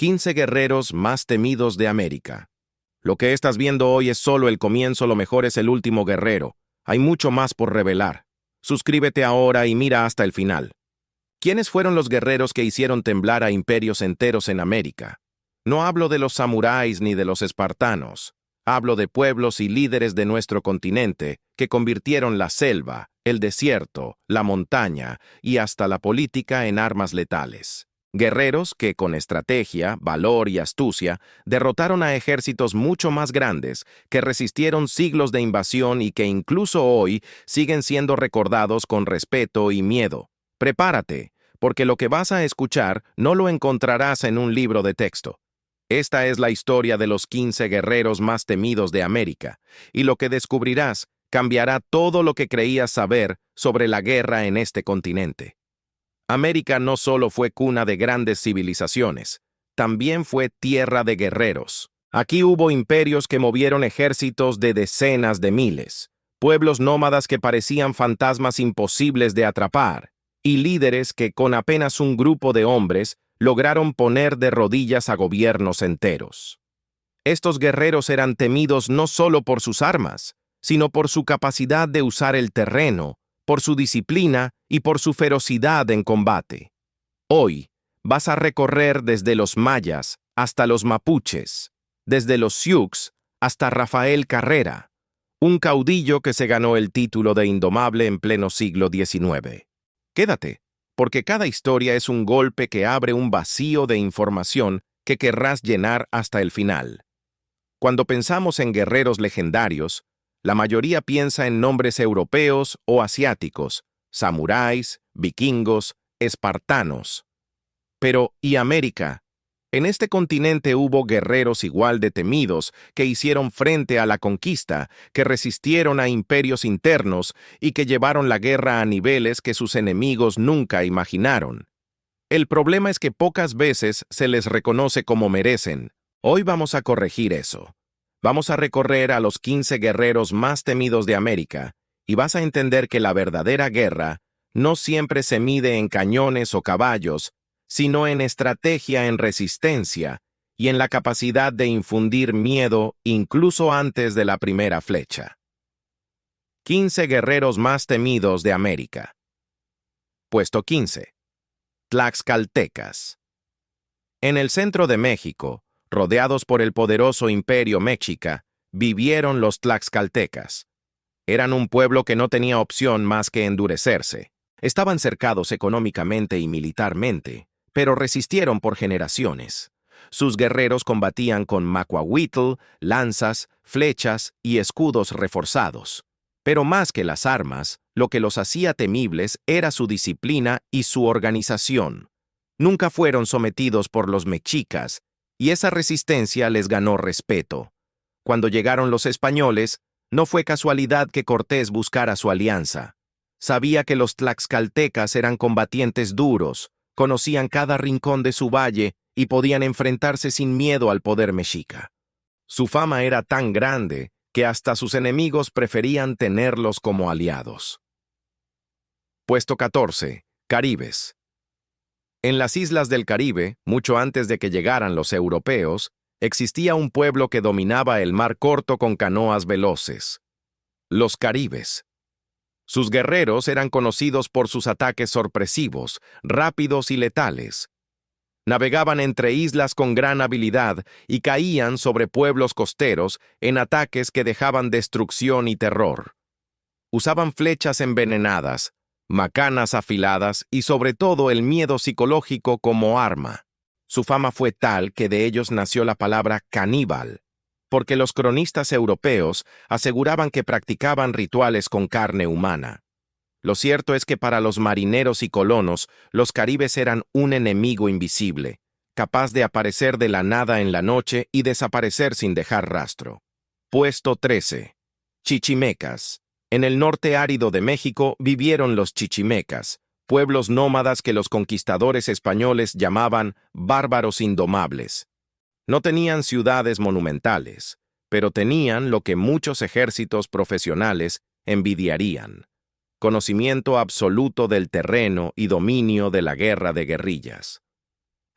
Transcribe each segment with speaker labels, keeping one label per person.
Speaker 1: 15 guerreros más temidos de América. Lo que estás viendo hoy es solo el comienzo, lo mejor es el último guerrero. Hay mucho más por revelar. Suscríbete ahora y mira hasta el final. ¿Quiénes fueron los guerreros que hicieron temblar a imperios enteros en América? No hablo de los samuráis ni de los espartanos. Hablo de pueblos y líderes de nuestro continente que convirtieron la selva, el desierto, la montaña y hasta la política en armas letales. Guerreros que, con estrategia, valor y astucia, derrotaron a ejércitos mucho más grandes, que resistieron siglos de invasión y que incluso hoy siguen siendo recordados con respeto y miedo. Prepárate, porque lo que vas a escuchar no lo encontrarás en un libro de texto. Esta es la historia de los 15 guerreros más temidos de América, y lo que descubrirás cambiará todo lo que creías saber sobre la guerra en este continente. América no solo fue cuna de grandes civilizaciones, también fue tierra de guerreros. Aquí hubo imperios que movieron ejércitos de decenas de miles, pueblos nómadas que parecían fantasmas imposibles de atrapar, y líderes que con apenas un grupo de hombres lograron poner de rodillas a gobiernos enteros. Estos guerreros eran temidos no solo por sus armas, sino por su capacidad de usar el terreno, por su disciplina y por su ferocidad en combate. Hoy vas a recorrer desde los mayas hasta los mapuches, desde los sioux hasta Rafael Carrera, un caudillo que se ganó el título de indomable en pleno siglo XIX. Quédate, porque cada historia es un golpe que abre un vacío de información que querrás llenar hasta el final. Cuando pensamos en guerreros legendarios, la mayoría piensa en nombres europeos o asiáticos, samuráis, vikingos, espartanos. Pero, ¿y América? En este continente hubo guerreros igual de temidos que hicieron frente a la conquista, que resistieron a imperios internos y que llevaron la guerra a niveles que sus enemigos nunca imaginaron. El problema es que pocas veces se les reconoce como merecen. Hoy vamos a corregir eso. Vamos a recorrer a los 15 guerreros más temidos de América y vas a entender que la verdadera guerra no siempre se mide en cañones o caballos, sino en estrategia, en resistencia y en la capacidad de infundir miedo incluso antes de la primera flecha. 15 guerreros más temidos de América. Puesto 15. Tlaxcaltecas. En el centro de México, rodeados por el poderoso imperio mexica, vivieron los tlaxcaltecas. Eran un pueblo que no tenía opción más que endurecerse. Estaban cercados económicamente y militarmente, pero resistieron por generaciones. Sus guerreros combatían con macuahuitl, lanzas, flechas y escudos reforzados. Pero más que las armas, lo que los hacía temibles era su disciplina y su organización. Nunca fueron sometidos por los mexicas, y esa resistencia les ganó respeto. Cuando llegaron los españoles, no fue casualidad que Cortés buscara su alianza. Sabía que los tlaxcaltecas eran combatientes duros, conocían cada rincón de su valle y podían enfrentarse sin miedo al poder mexica. Su fama era tan grande que hasta sus enemigos preferían tenerlos como aliados. Puesto 14. Caribes. En las islas del Caribe, mucho antes de que llegaran los europeos, existía un pueblo que dominaba el mar corto con canoas veloces. Los caribes. Sus guerreros eran conocidos por sus ataques sorpresivos, rápidos y letales. Navegaban entre islas con gran habilidad y caían sobre pueblos costeros en ataques que dejaban destrucción y terror. Usaban flechas envenenadas, macanas afiladas y sobre todo el miedo psicológico como arma. Su fama fue tal que de ellos nació la palabra caníbal, porque los cronistas europeos aseguraban que practicaban rituales con carne humana. Lo cierto es que para los marineros y colonos, los caribes eran un enemigo invisible, capaz de aparecer de la nada en la noche y desaparecer sin dejar rastro. Puesto 13. Chichimecas. En el norte árido de México vivieron los chichimecas, pueblos nómadas que los conquistadores españoles llamaban bárbaros indomables. No tenían ciudades monumentales, pero tenían lo que muchos ejércitos profesionales envidiarían: conocimiento absoluto del terreno y dominio de la guerra de guerrillas.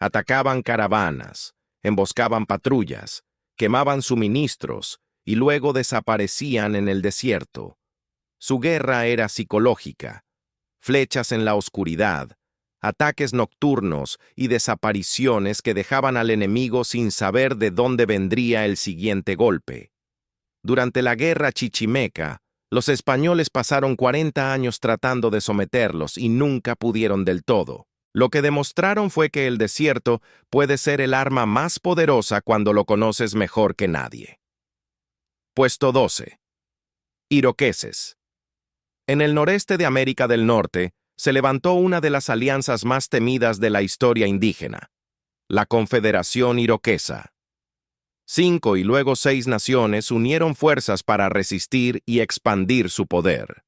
Speaker 1: Atacaban caravanas, emboscaban patrullas, quemaban suministros y luego desaparecían en el desierto. Su guerra era psicológica: flechas en la oscuridad, ataques nocturnos y desapariciones que dejaban al enemigo sin saber de dónde vendría el siguiente golpe. Durante la guerra chichimeca, los españoles pasaron 40 años tratando de someterlos y nunca pudieron del todo. Lo que demostraron fue que el desierto puede ser el arma más poderosa cuando lo conoces mejor que nadie. Puesto 12. Iroqueses. En el noreste de América del Norte, se levantó una de las alianzas más temidas de la historia indígena, la Confederación Iroquesa. 5 y luego 6 naciones unieron fuerzas para resistir y expandir su poder.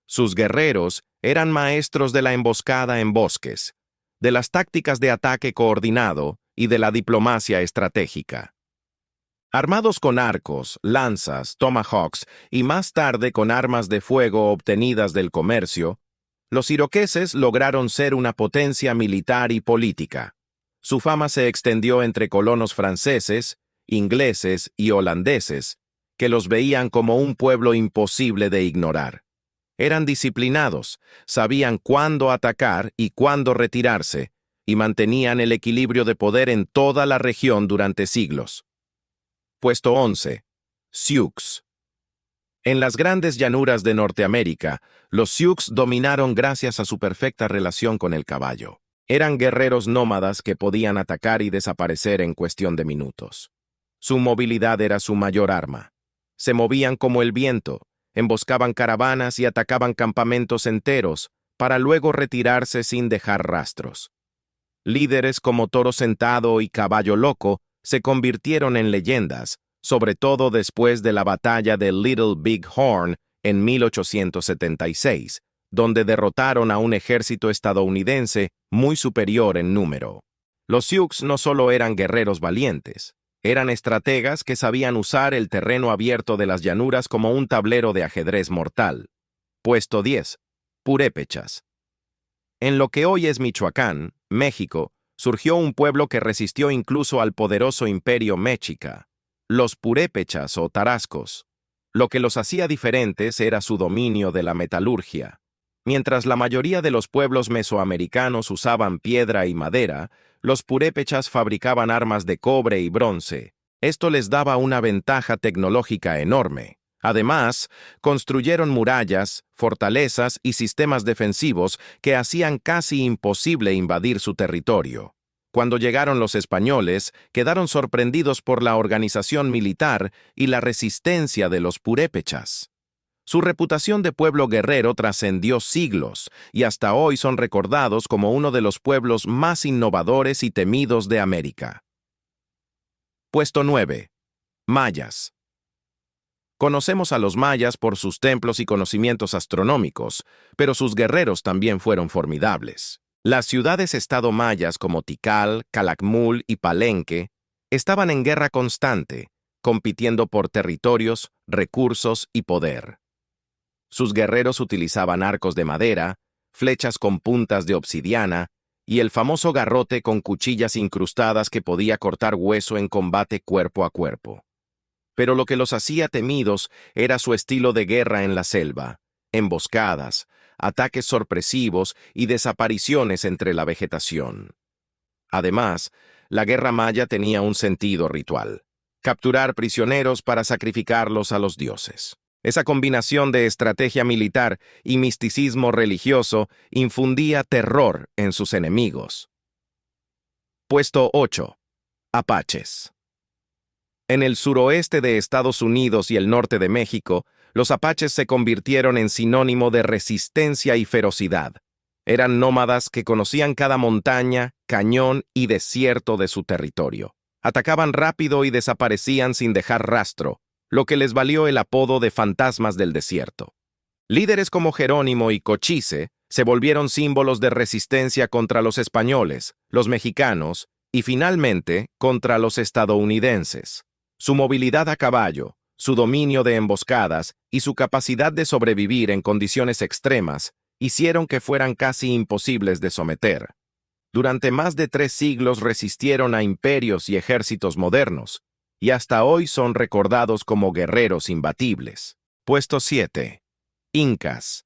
Speaker 1: Sus guerreros eran maestros de la emboscada en bosques, de las tácticas de ataque coordinado y de la diplomacia estratégica. Armados con arcos, lanzas, tomahawks y más tarde con armas de fuego obtenidas del comercio, los iroqueses lograron ser una potencia militar y política. Su fama se extendió entre colonos franceses, ingleses y holandeses, que los veían como un pueblo imposible de ignorar. Eran disciplinados, sabían cuándo atacar y cuándo retirarse, y mantenían el equilibrio de poder en toda la región durante siglos. Puesto 11. Sioux. En las grandes llanuras de Norteamérica, los Sioux dominaron gracias a su perfecta relación con el caballo. Eran guerreros nómadas que podían atacar y desaparecer en cuestión de minutos. Su movilidad era su mayor arma. Se movían como el viento, emboscaban caravanas y atacaban campamentos enteros, para luego retirarse sin dejar rastros. Líderes como Toro Sentado y Caballo Loco se convirtieron en leyendas, sobre todo después de la batalla de Little Big Horn en 1876, donde derrotaron a un ejército estadounidense muy superior en número. Los Sioux no solo eran guerreros valientes, eran estrategas que sabían usar el terreno abierto de las llanuras como un tablero de ajedrez mortal. Puesto 10. Purépechas. En lo que hoy es Michoacán, México, surgió un pueblo que resistió incluso al poderoso imperio mexica, los purépechas o tarascos. Lo que los hacía diferentes era su dominio de la metalurgia. Mientras la mayoría de los pueblos mesoamericanos usaban piedra y madera, los purépechas fabricaban armas de cobre y bronce. Esto les daba una ventaja tecnológica enorme. Además, construyeron murallas, fortalezas y sistemas defensivos que hacían casi imposible invadir su territorio. Cuando llegaron los españoles, quedaron sorprendidos por la organización militar y la resistencia de los purépechas. Su reputación de pueblo guerrero trascendió siglos y hasta hoy son recordados como uno de los pueblos más innovadores y temidos de América. Puesto 9. Mayas. Conocemos a los mayas por sus templos y conocimientos astronómicos, pero sus guerreros también fueron formidables. Las ciudades-estado mayas como Tikal, Calakmul y Palenque estaban en guerra constante, compitiendo por territorios, recursos y poder. Sus guerreros utilizaban arcos de madera, flechas con puntas de obsidiana y el famoso garrote con cuchillas incrustadas que podía cortar hueso en combate cuerpo a cuerpo. Pero lo que los hacía temidos era su estilo de guerra en la selva: emboscadas, ataques sorpresivos y desapariciones entre la vegetación. Además, la guerra maya tenía un sentido ritual: capturar prisioneros para sacrificarlos a los dioses. Esa combinación de estrategia militar y misticismo religioso infundía terror en sus enemigos. Puesto 8. Apaches. En el suroeste de Estados Unidos y el norte de México, los apaches se convirtieron en sinónimo de resistencia y ferocidad. Eran nómadas que conocían cada montaña, cañón y desierto de su territorio. Atacaban rápido y desaparecían sin dejar rastro, lo que les valió el apodo de fantasmas del desierto. Líderes como Jerónimo y Cochise se volvieron símbolos de resistencia contra los españoles, los mexicanos y finalmente contra los estadounidenses. Su movilidad a caballo, su dominio de emboscadas y su capacidad de sobrevivir en condiciones extremas hicieron que fueran casi imposibles de someter. Durante más de 3 siglos resistieron a imperios y ejércitos modernos, y hasta hoy son recordados como guerreros imbatibles. Puesto 7. Incas.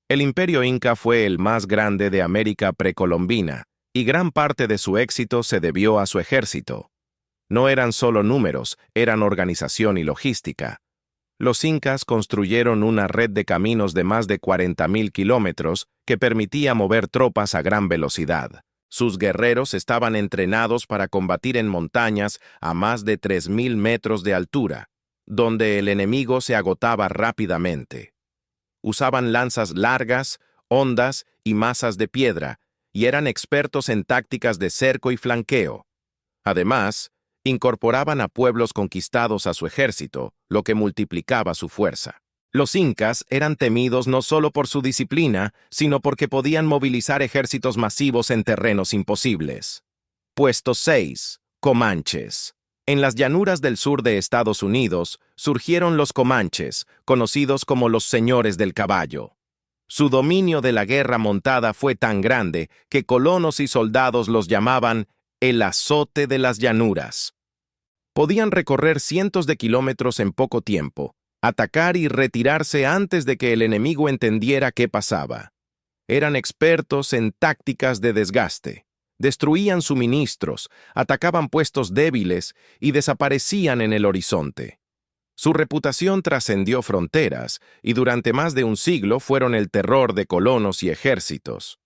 Speaker 1: El imperio inca fue el más grande de América precolombina, y gran parte de su éxito se debió a su ejército. No eran solo números, eran organización y logística. Los incas construyeron una red de caminos de más de 40.000 kilómetros que permitía mover tropas a gran velocidad. Sus guerreros estaban entrenados para combatir en montañas a más de 3.000 metros de altura, donde el enemigo se agotaba rápidamente. Usaban lanzas largas, hondas y masas de piedra, y eran expertos en tácticas de cerco y flanqueo. Además, incorporaban a pueblos conquistados a su ejército, lo que multiplicaba su fuerza. Los incas eran temidos no solo por su disciplina, sino porque podían movilizar ejércitos masivos en terrenos imposibles. Puesto 6. Comanches. En las llanuras del sur de Estados Unidos surgieron los comanches, conocidos como los señores del caballo. Su dominio de la guerra montada fue tan grande que colonos y soldados los llamaban el azote de las llanuras. Podían recorrer cientos de kilómetros en poco tiempo, atacar y retirarse antes de que el enemigo entendiera qué pasaba. Eran expertos en tácticas de desgaste. Destruían suministros, atacaban puestos débiles y desaparecían en el horizonte. Su reputación trascendió fronteras y durante más de un siglo fueron el terror de colonos y ejércitos.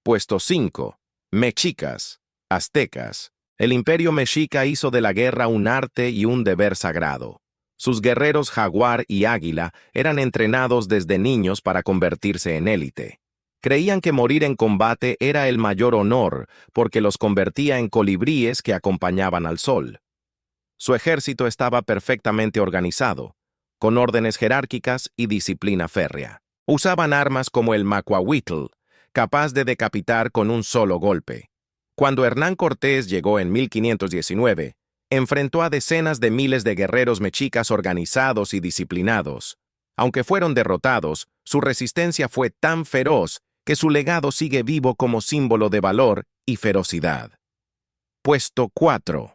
Speaker 1: Puesto 5. Mexicas. Aztecas. El imperio mexica hizo de la guerra un arte y un deber sagrado. Sus guerreros jaguar y águila eran entrenados desde niños para convertirse en élite. Creían que morir en combate era el mayor honor porque los convertía en colibríes que acompañaban al sol. Su ejército estaba perfectamente organizado, con órdenes jerárquicas y disciplina férrea. Usaban armas como el macuahuitl, capaz de decapitar con un solo golpe. Cuando Hernán Cortés llegó en 1519, enfrentó a decenas de miles de guerreros mexicas organizados y disciplinados. Aunque fueron derrotados, su resistencia fue tan feroz que su legado sigue vivo como símbolo de valor y ferocidad. Puesto 4.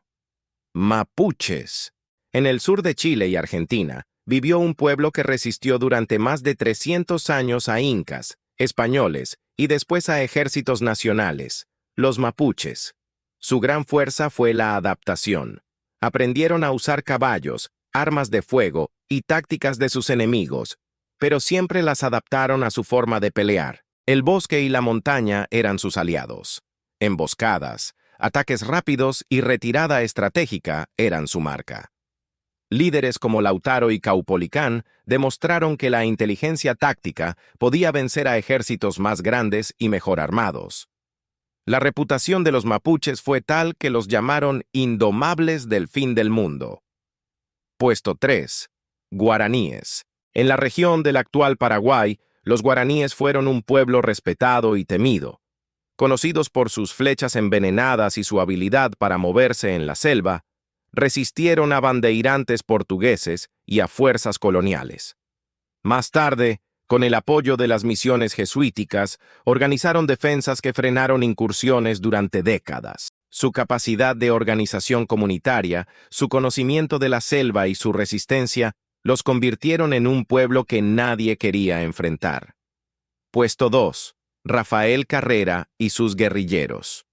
Speaker 1: Mapuches. En el sur de Chile y Argentina, vivió un pueblo que resistió durante más de 300 años a incas, españoles y después a ejércitos nacionales, los mapuches. Su gran fuerza fue la adaptación. Aprendieron a usar caballos, armas de fuego y tácticas de sus enemigos, pero siempre las adaptaron a su forma de pelear. El bosque y la montaña eran sus aliados. Emboscadas, ataques rápidos y retirada estratégica eran su marca. Líderes como Lautaro y Caupolicán demostraron que la inteligencia táctica podía vencer a ejércitos más grandes y mejor armados. La reputación de los mapuches fue tal que los llamaron indomables del fin del mundo. Puesto 3. Guaraníes. En la región del actual Paraguay, los guaraníes fueron un pueblo respetado y temido. Conocidos por sus flechas envenenadas y su habilidad para moverse en la selva, resistieron a bandeirantes portugueses y a fuerzas coloniales. Más tarde, con el apoyo de las misiones jesuíticas, organizaron defensas que frenaron incursiones durante décadas. Su capacidad de organización comunitaria, su conocimiento de la selva y su resistencia los convirtieron en un pueblo que nadie quería enfrentar. Puesto 2. Rafael Carrera y sus guerrilleros.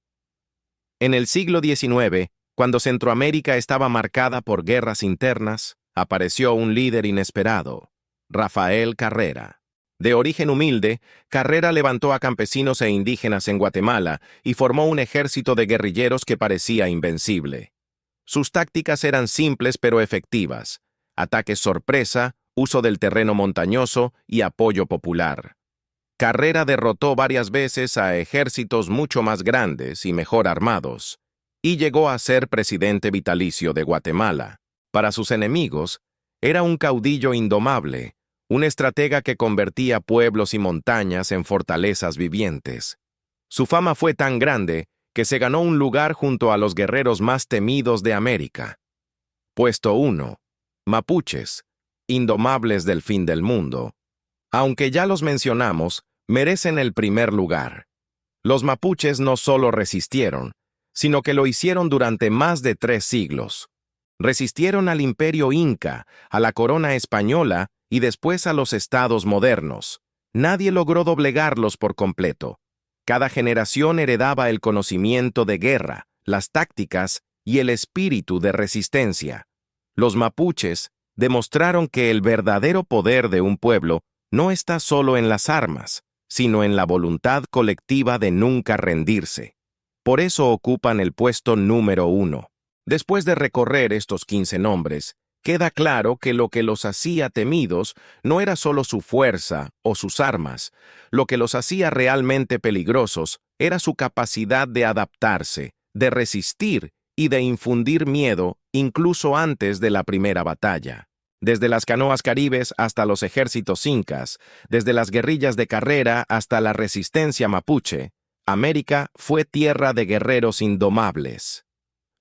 Speaker 1: En el siglo XIX, cuando Centroamérica estaba marcada por guerras internas, apareció un líder inesperado, Rafael Carrera. De origen humilde, Carrera levantó a campesinos e indígenas en Guatemala y formó un ejército de guerrilleros que parecía invencible. Sus tácticas eran simples pero efectivas: ataques sorpresa, uso del terreno montañoso y apoyo popular. Carrera derrotó varias veces a ejércitos mucho más grandes y mejor armados, y llegó a ser presidente vitalicio de Guatemala. Para sus enemigos, era un caudillo indomable, un estratega que convertía pueblos y montañas en fortalezas vivientes. Su fama fue tan grande que se ganó un lugar junto a los guerreros más temidos de América. Puesto 1. Mapuches, indomables del fin del mundo. Aunque ya los mencionamos, merecen el primer lugar. Los mapuches no solo resistieron, sino que lo hicieron durante más de 3 siglos. Resistieron al imperio inca, a la corona española y después a los estados modernos. Nadie logró doblegarlos por completo. Cada generación heredaba el conocimiento de guerra, las tácticas y el espíritu de resistencia. Los mapuches demostraron que el verdadero poder de un pueblo no está solo en las armas, sino en la voluntad colectiva de nunca rendirse. Por eso ocupan el puesto número 1. Después de recorrer estos 15 nombres, queda claro que lo que los hacía temidos no era solo su fuerza o sus armas. Lo que los hacía realmente peligrosos era su capacidad de adaptarse, de resistir y de infundir miedo incluso antes de la primera batalla. Desde las canoas caribes hasta los ejércitos incas, desde las guerrillas de carrera hasta la resistencia mapuche, América fue tierra de guerreros indomables.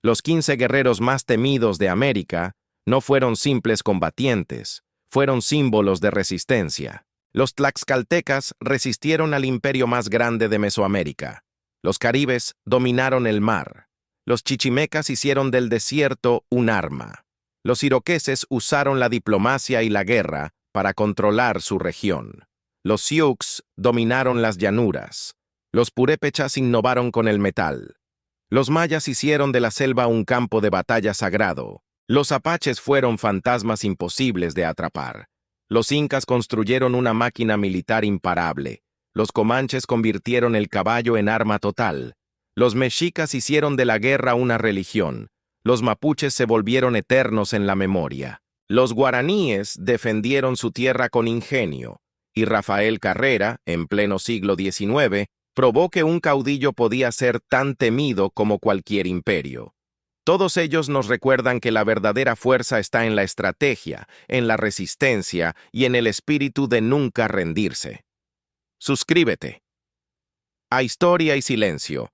Speaker 1: Los 15 guerreros más temidos de América no fueron simples combatientes, fueron símbolos de resistencia. Los tlaxcaltecas resistieron al imperio más grande de Mesoamérica. Los caribes dominaron el mar. Los chichimecas hicieron del desierto un arma. Los iroqueses usaron la diplomacia y la guerra para controlar su región. Los sioux dominaron las llanuras. Los purépechas innovaron con el metal. Los mayas hicieron de la selva un campo de batalla sagrado. Los apaches fueron fantasmas imposibles de atrapar. Los incas construyeron una máquina militar imparable. Los comanches convirtieron el caballo en arma total. Los mexicas hicieron de la guerra una religión. Los mapuches se volvieron eternos en la memoria. Los guaraníes defendieron su tierra con ingenio. Y Rafael Carrera, en pleno siglo XIX, probó que un caudillo podía ser tan temido como cualquier imperio. Todos ellos nos recuerdan que la verdadera fuerza está en la estrategia, en la resistencia y en el espíritu de nunca rendirse. Suscríbete. A Historia y Silencio,